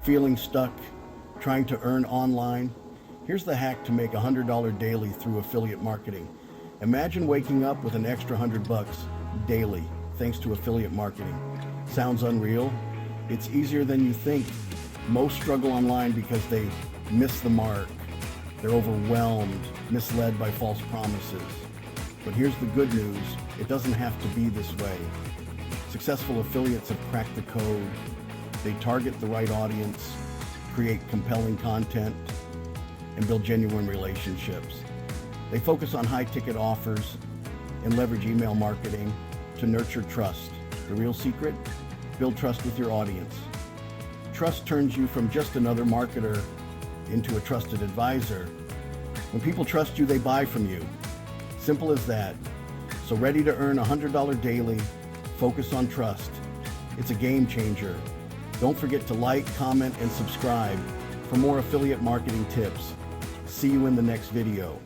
Feeling stuck, trying to earn online? Here's the hack to make $100 daily through affiliate marketing. Imagine waking up with an extra $100 daily thanks to affiliate marketing. Sounds unreal? It's easier than you think. Most struggle online because they miss the mark. They're overwhelmed, misled by false promises. But here's the good news. It doesn't have to be this way. Successful affiliates have cracked the code. They target the right audience, create compelling content, and build genuine relationships. They focus on high-ticket offers and leverage email marketing to nurture trust. The real secret? Build trust with your audience. Trust turns you from just another marketer into a trusted advisor. When people trust you, they buy from you. Simple as that. So ready to earn $100 daily, focus on trust. It's a game changer. Don't forget to like, comment, and subscribe for more affiliate marketing tips. See you in the next video.